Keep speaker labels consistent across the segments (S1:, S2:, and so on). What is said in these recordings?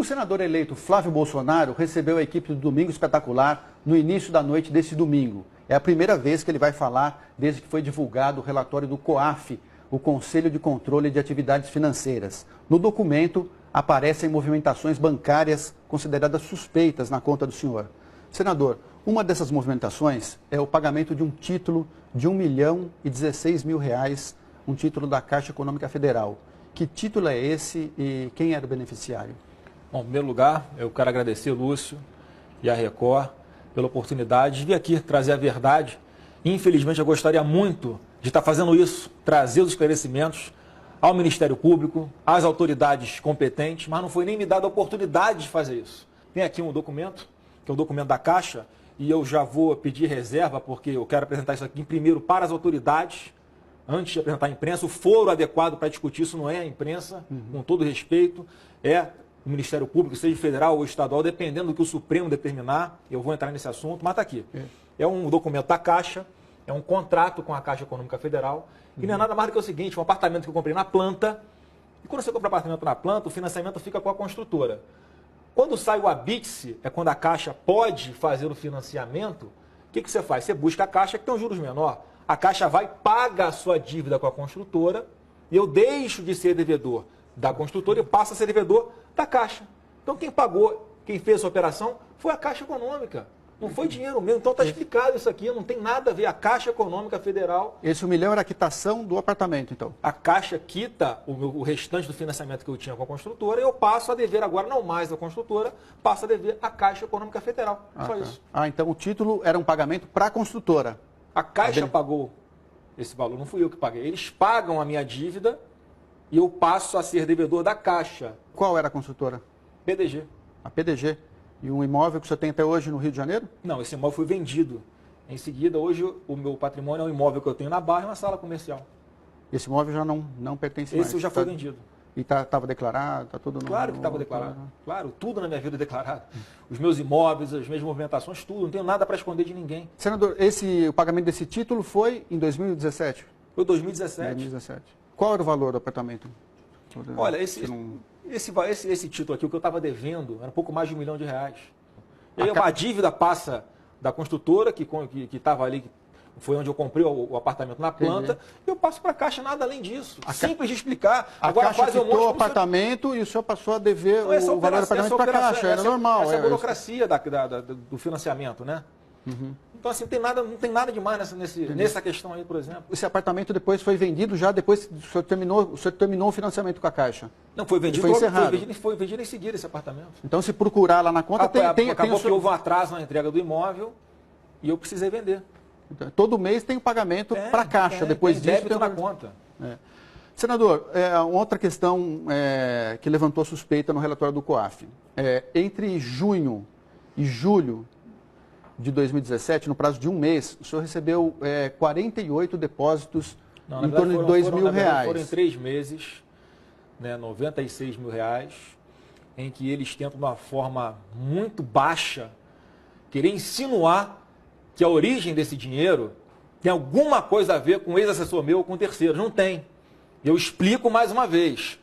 S1: senador eleito Flávio Bolsonaro recebeu a equipe do Domingo Espetacular no início da noite desse domingo. É a primeira vez que ele vai falar desde que foi divulgado o relatório do COAF, o Conselho de Controle de Atividades Financeiras. No documento aparecem movimentações bancárias consideradas suspeitas na conta do senhor. Senador, uma dessas movimentações é o pagamento de um título de R$1.016.000, um título da Caixa Econômica Federal. Que título é esse e quem era o beneficiário?
S2: Bom, em primeiro lugar, eu quero agradecer, Lúcio, e a Record pela oportunidade de vir aqui trazer a verdade. Infelizmente, eu gostaria muito de estar fazendo isso, trazer os esclarecimentos ao Ministério Público, às autoridades competentes, mas não foi nem me dada a oportunidade de fazer isso. Tem aqui um documento, que é um documento da Caixa, e eu já vou pedir reserva, porque eu quero apresentar isso aqui primeiro para as autoridades, antes de apresentar à imprensa. O foro adequado para discutir isso não é a imprensa, com todo respeito, é o Ministério Público, seja federal ou estadual, dependendo do que o Supremo determinar. Eu vou entrar nesse assunto, mas está aqui. É um documento da Caixa, é um contrato com a Caixa Econômica Federal, e não é nada mais do que o seguinte: um apartamento que eu comprei na planta, e quando você compra apartamento na planta, o financiamento fica com a construtora. Quando sai o habite-se, é quando a Caixa pode fazer o financiamento, o que você faz? Você busca a Caixa, que tem um juros menor. A Caixa vai, paga a sua dívida com a construtora, e eu deixo de ser devedor da construtora e passo a ser devedor da Caixa. Então quem pagou, quem fez essa operação, foi a Caixa Econômica. Não foi dinheiro meu. Então está explicado isso aqui, não tem nada a ver. A Caixa Econômica Federal...
S1: Esse 1 milhão era a quitação do apartamento, então?
S2: A Caixa quita o restante do financiamento que eu tinha com a construtora e eu passo a dever agora, não mais a construtora, passo a dever a Caixa Econômica Federal. Só isso.
S1: Então o título era um pagamento para a construtora?
S2: A Caixa pagou esse valor, não fui eu que paguei. Eles pagam a minha dívida e eu passo a ser devedor da Caixa.
S1: Qual era a construtora?
S2: PDG.
S1: A PDG. E um imóvel que você tem até hoje no Rio de Janeiro?
S2: Não, esse imóvel foi vendido. Em seguida, hoje, o meu patrimônio é um imóvel que eu tenho na Barra e uma sala comercial.
S1: Esse imóvel já não pertence mais?
S2: Esse já foi vendido.
S1: E estava declarado? Tá tudo
S2: claro que estava declarado. Claro, tudo na minha vida é declarado. Os meus imóveis, as minhas movimentações, tudo. Não tenho nada para esconder de ninguém.
S1: Senador, o pagamento desse título foi em 2017?
S2: Foi 2017.
S1: 2017. Qual era o valor do apartamento?
S2: Olha, esse título aqui, o que eu estava devendo, era um pouco mais de R$1 milhão. E aí a dívida passa da construtora, que estava ali, foi onde eu comprei o apartamento na planta, e eu passo para a Caixa, nada além disso. Simples de explicar.
S1: Agora Caixa quitou o apartamento e o senhor passou a dever o valor do apartamento para a Caixa, era normal.
S2: Essa é a burocracia do financiamento, né? Então, assim, não tem nada demais nessa questão aí, por exemplo.
S1: Esse apartamento depois foi vendido já depois que o senhor terminou o financiamento com a Caixa?
S2: Não, foi vendido.
S1: Foi encerrado.
S2: Foi vendido em seguida esse apartamento.
S1: Então, se procurar lá na conta,
S2: acabou que houve um atraso na entrega do imóvel e eu precisei vender.
S1: Então, todo mês tem o pagamento para a Caixa, depois disso...
S2: Débito na conta.
S1: Senador, outra questão que levantou suspeita no relatório do COAF. Entre junho e julho de 2017, no prazo de um mês, o senhor recebeu 48 depósitos em torno de R$2.000.
S2: Foram em 3 meses, né, R$96 mil, em que eles tentam, de uma forma muito baixa, querer insinuar que a origem desse dinheiro tem alguma coisa a ver com um ex-assessor meu ou com terceiros. Não tem. Eu explico mais uma vez.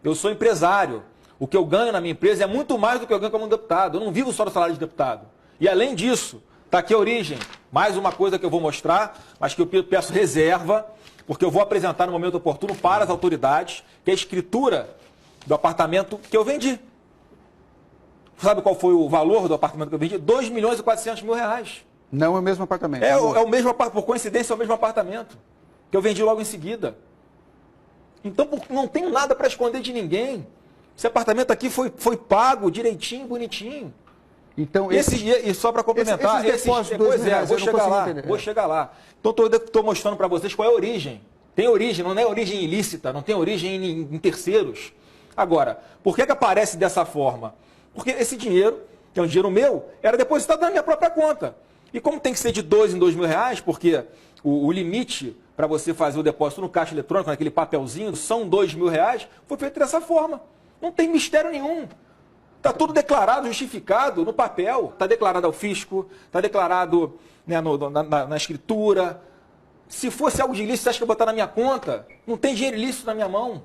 S2: Eu sou empresário. O que eu ganho na minha empresa é muito mais do que eu ganho como deputado. Eu não vivo só do salário de deputado. E além disso, está aqui a origem. Mais uma coisa que eu vou mostrar, mas que eu peço reserva, porque eu vou apresentar no momento oportuno para as autoridades, que é a escritura do apartamento que eu vendi. Sabe qual foi o valor do apartamento que eu vendi? R$2.400.000.
S1: Não é o mesmo apartamento.
S2: É o mesmo, por coincidência, é o mesmo apartamento que eu vendi logo em seguida. Então, não tenho nada para esconder de ninguém. Esse apartamento aqui foi pago direitinho, bonitinho.
S1: Então,
S2: e só para complementar, vou chegar lá. Então, estou mostrando para vocês qual é a origem. Tem origem, não é origem ilícita, não tem origem em terceiros. Agora, por que aparece dessa forma? Porque esse dinheiro, que é um dinheiro meu, era depositado na minha própria conta. E como tem que ser de R$2 em R$2.000, porque o limite para você fazer o depósito no caixa eletrônico, naquele papelzinho, são R$2.000, foi feito dessa forma. Não tem mistério nenhum. Está tudo declarado, justificado no papel. Está declarado ao fisco, está declarado, né, na escritura. Se fosse algo de ilícito, você acha que eu vou botar na minha conta? Não tem dinheiro ilícito na minha mão.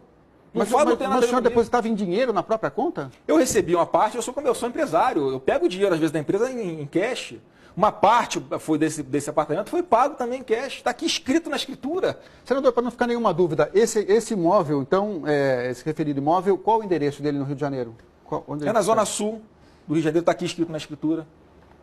S1: Mas o senhor depositava em dinheiro na própria conta?
S2: Eu recebi uma parte, como eu sou empresário, eu pego o dinheiro às vezes da empresa em cash. Uma parte foi desse apartamento foi pago também em cash. Está aqui escrito na escritura.
S1: Senador, para não ficar nenhuma dúvida, esse imóvel, então, esse referido imóvel, qual o endereço dele no Rio de Janeiro?
S2: Na Zona Sul do Rio de Janeiro, está aqui escrito na escritura.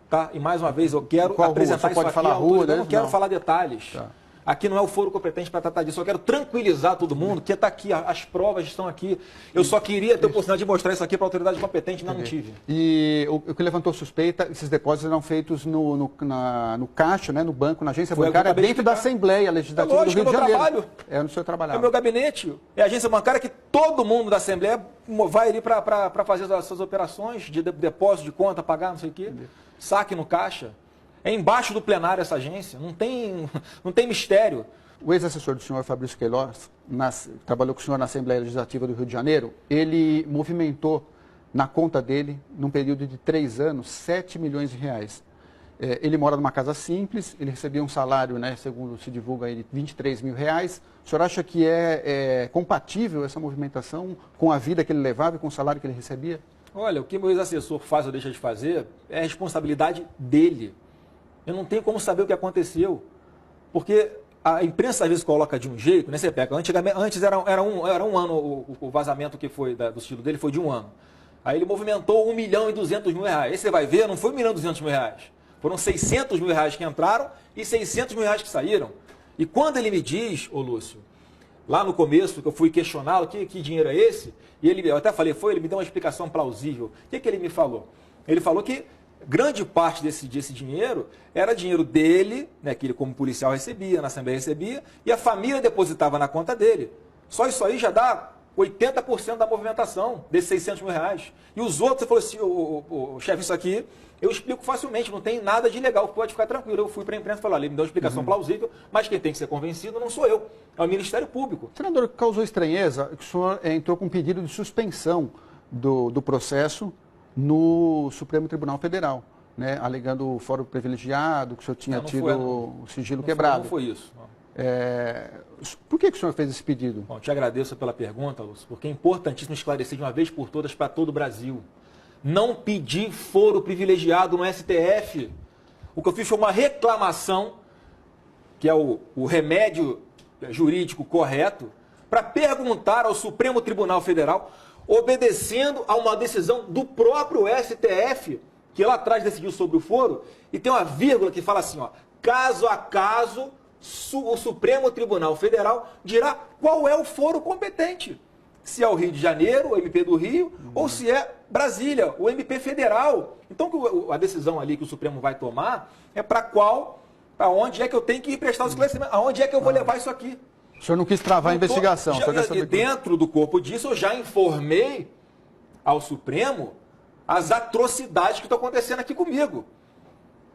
S2: Tá? E mais uma vez, eu quero apresentar isso aqui.
S1: Falar rua,
S2: eu não quero falar detalhes. Tá. Aqui não é o foro competente para tratar disso. Eu quero tranquilizar todo mundo que está aqui, as provas estão aqui. Eu só queria ter a oportunidade de mostrar isso aqui para a autoridade competente, não tive.
S1: E o que levantou suspeita, esses depósitos eram feitos no caixa, né, no banco, na agência bancária, dentro da Assembleia Legislativa do Rio de Janeiro.
S2: Trabalho.
S1: É no seu trabalho.
S2: É o meu gabinete. É a agência bancária que todo mundo da Assembleia vai ali para fazer as suas operações de depósito de conta, pagar, não sei o quê. Saque no caixa. É embaixo do plenário essa agência, não tem mistério.
S1: O ex-assessor do senhor, Fabrício Queiroz, trabalhou com o senhor na Assembleia Legislativa do Rio de Janeiro, ele movimentou na conta dele, num período de 3 anos, 7 milhões de reais. Ele mora numa casa simples, ele recebia um salário, né, segundo se divulga aí, de 23 mil reais. O senhor acha que é compatível essa movimentação com a vida que ele levava e com o salário que ele recebia?
S2: Olha, o que o meu ex-assessor faz ou deixa de fazer é responsabilidade dele. Eu não tenho como saber o que aconteceu, porque a imprensa às vezes coloca de um jeito, né? Você pega, antes era um ano, o vazamento que foi do estilo dele foi de 1 ano. Aí ele movimentou 1.200.000 reais. Aí você vai ver, não foi 1.200.000 reais. Foram 600 mil reais que entraram e 600 mil reais que saíram. E quando ele me diz, ô Lúcio, lá no começo, que eu fui questioná-lo, que dinheiro é esse? E eu até falei, ele me deu uma explicação plausível. O que ele me falou? Ele falou que grande parte desse dinheiro era dinheiro dele, né, que ele como policial recebia, na Assembleia recebia, e a família depositava na conta dele. Só isso aí já dá 80% da movimentação desses 600 mil reais. E os outros, você falou assim, chefe, isso aqui eu explico facilmente, não tem nada de ilegal, pode ficar tranquilo. Eu fui para a imprensa e falei, ele me deu uma explicação plausível, mas quem tem que ser convencido não sou eu, é o Ministério Público.
S1: Senador, causou estranheza que o senhor entrou com um pedido de suspensão do processo no Supremo Tribunal Federal, né, alegando o fórum privilegiado, que o senhor tinha tido o sigilo quebrado.
S2: Não foi isso.
S1: Por que o senhor fez esse pedido?
S2: Bom, te agradeço pela pergunta, Lúcio, porque é importantíssimo esclarecer de uma vez por todas para todo o Brasil. Não pedi foro privilegiado no STF. O que eu fiz foi uma reclamação, que é o remédio jurídico correto, para perguntar ao Supremo Tribunal Federal, obedecendo a uma decisão do próprio STF, que lá atrás decidiu sobre o foro, e tem uma vírgula que fala assim, ó, caso a caso, o Supremo Tribunal Federal dirá qual é o foro competente. Se é o Rio de Janeiro, o MP do Rio, ou se é Brasília, o MP federal. Então, a decisão ali que o Supremo vai tomar é para onde é que eu tenho que ir prestar o esclarecimento, aonde é que eu vou levar isso aqui.
S1: O senhor não quis travar a investigação.
S2: Dentro do corpo disso, eu já informei ao Supremo as atrocidades que estão acontecendo aqui comigo.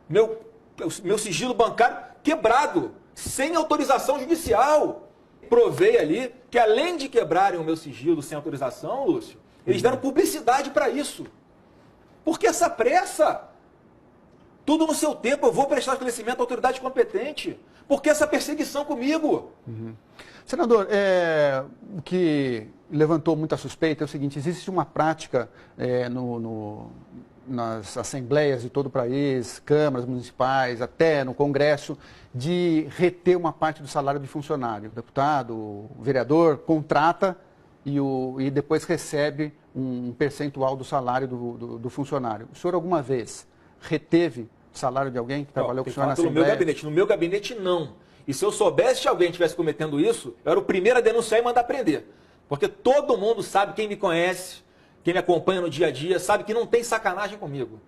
S2: Meu sigilo bancário quebrado, sem autorização judicial. Provei ali que, além de quebrarem o meu sigilo sem autorização, Lúcio, eles deram publicidade para isso. Por que essa pressa? Tudo no seu tempo, eu vou prestar esclarecimento à autoridade competente. Por que essa perseguição comigo?
S1: Senador, o que levantou muita suspeita é o seguinte, existe uma prática nas assembleias de todo o país, câmaras municipais, até no Congresso, de reter uma parte do salário de funcionário. O deputado, o vereador, contrata e depois recebe um percentual do salário do funcionário. O senhor alguma vez reteve o salário de alguém que trabalhou com o senhor na Assembleia?
S2: No meu gabinete, não. E se eu soubesse que alguém estivesse cometendo isso, eu era o primeiro a denunciar e mandar prender. Porque todo mundo sabe, quem me conhece, quem me acompanha no dia a dia, sabe que não tem sacanagem comigo.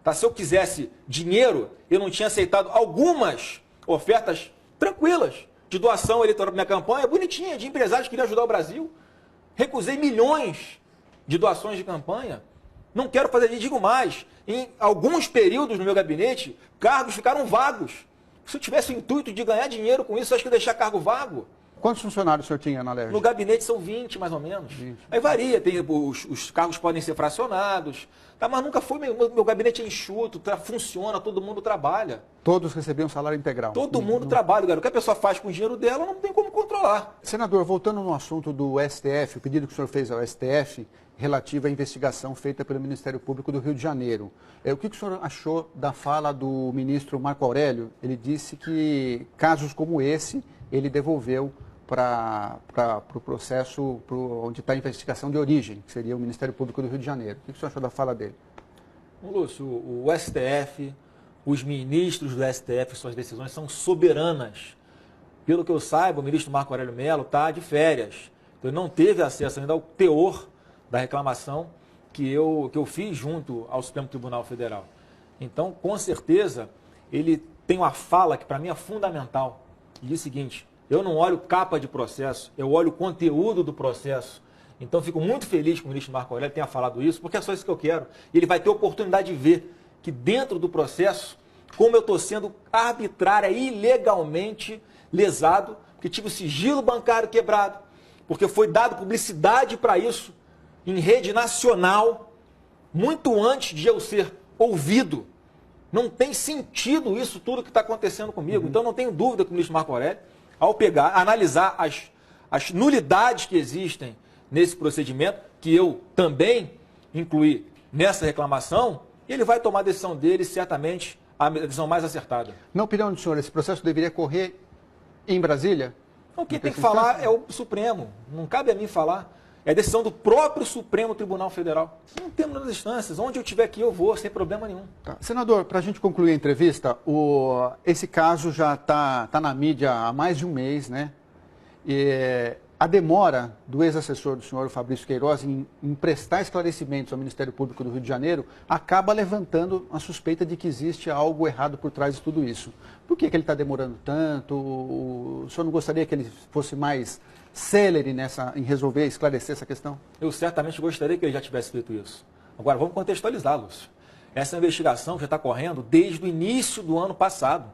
S2: Tá? Se eu quisesse dinheiro, eu não tinha aceitado algumas ofertas tranquilas de doação eleitoral para minha campanha, bonitinha, de empresários que queriam ajudar o Brasil. Recusei milhões de doações de campanha. Não quero fazer isso, digo mais. Em alguns períodos no meu gabinete, cargos ficaram vagos. Se eu tivesse o intuito de ganhar dinheiro com isso, eu acho que ia deixar cargo vago.
S1: Quantos funcionários o senhor tinha na Alerj?
S2: No gabinete são 20, mais ou menos. 20. Aí varia, os cargos podem ser fracionados, tá? Mas nunca foi, meu gabinete é enxuto, funciona, todo mundo trabalha.
S1: Todos recebiam salário integral?
S2: Todo mundo trabalha, cara. O que a pessoa faz com o dinheiro dela não tem como controlar.
S1: Senador, voltando no assunto do STF, o pedido que o senhor fez ao STF relativo à investigação feita pelo Ministério Público do Rio de Janeiro. O que o senhor achou da fala do ministro Marco Aurélio? Ele disse que casos como esse, ele devolveu para o processo onde está a investigação de origem, que seria o Ministério Público do Rio de Janeiro. O que o senhor achou da fala dele?
S2: Lúcio, o STF, os ministros do STF, suas decisões são soberanas. Pelo que eu saiba, o ministro Marco Aurélio Mello está de férias. Então, ele não teve acesso ainda ao teor da reclamação que eu fiz junto ao Supremo Tribunal Federal. Então, com certeza, ele tem uma fala que para mim é fundamental. E diz o seguinte: eu não olho capa de processo, eu olho o conteúdo do processo. Então, fico muito feliz que o ministro Marco Aurélio tenha falado isso, porque é só isso que eu quero. E ele vai ter a oportunidade de ver que dentro do processo, como eu estou sendo arbitrária e ilegalmente lesado, porque tive o sigilo bancário quebrado, porque foi dado publicidade para isso em rede nacional, muito antes de eu ser ouvido. Não tem sentido isso tudo que está acontecendo comigo. Então, não tenho dúvida que o ministro Marco Aurélio, ao analisar as nulidades que existem nesse procedimento, que eu também incluí nessa reclamação, ele vai tomar a decisão dele, certamente, a decisão mais acertada.
S1: Na opinião do senhor, esse processo deveria correr em Brasília?
S2: Não, quem tem que falar é o Supremo. Não cabe a mim falar. É a decisão do próprio Supremo Tribunal Federal. Não temos nas instâncias. Onde eu estiver aqui, eu vou, sem problema nenhum.
S1: Tá. Senador, para a gente concluir a entrevista, esse caso já está na mídia há mais de um mês, né? E a demora do ex-assessor do senhor, Fabrício Queiroz, em prestar esclarecimentos ao Ministério Público do Rio de Janeiro, acaba levantando a suspeita de que existe algo errado por trás de tudo isso. Por que ele está demorando tanto? O senhor não gostaria que ele fosse mais célere em resolver, esclarecer essa questão?
S2: Eu certamente gostaria que ele já tivesse feito isso. Agora, vamos contextualizar, Lúcio. Essa investigação já está correndo desde o início do ano passado.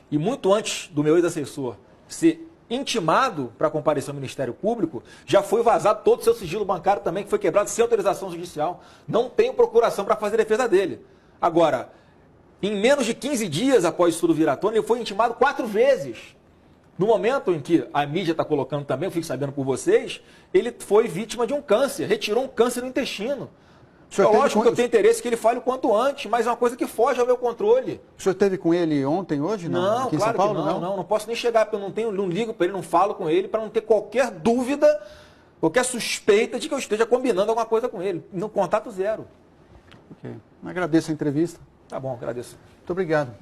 S2: E muito antes do meu ex-assessor ser intimado para comparecer ao Ministério Público, já foi vazado todo o seu sigilo bancário também, que foi quebrado sem autorização judicial. Não tenho procuração para fazer defesa dele. Agora, em menos de 15 dias após isso tudo vir à tona, ele foi intimado 4 vezes. No momento em que a mídia está colocando também, eu fico sabendo por vocês, ele foi vítima de um câncer, retirou um câncer no intestino. É lógico que eu tenho interesse que ele fale o quanto antes, mas é uma coisa que foge ao meu controle.
S1: O senhor esteve com ele ontem, hoje?
S2: Não,
S1: aqui
S2: claro
S1: em São Paulo,
S2: que não posso nem chegar, porque eu não ligo para ele, não falo com ele, para não ter qualquer dúvida, qualquer suspeita de que eu esteja combinando alguma coisa com ele. No contato zero.
S1: Ok. Agradeço a entrevista.
S2: Tá bom, agradeço.
S1: Muito obrigado.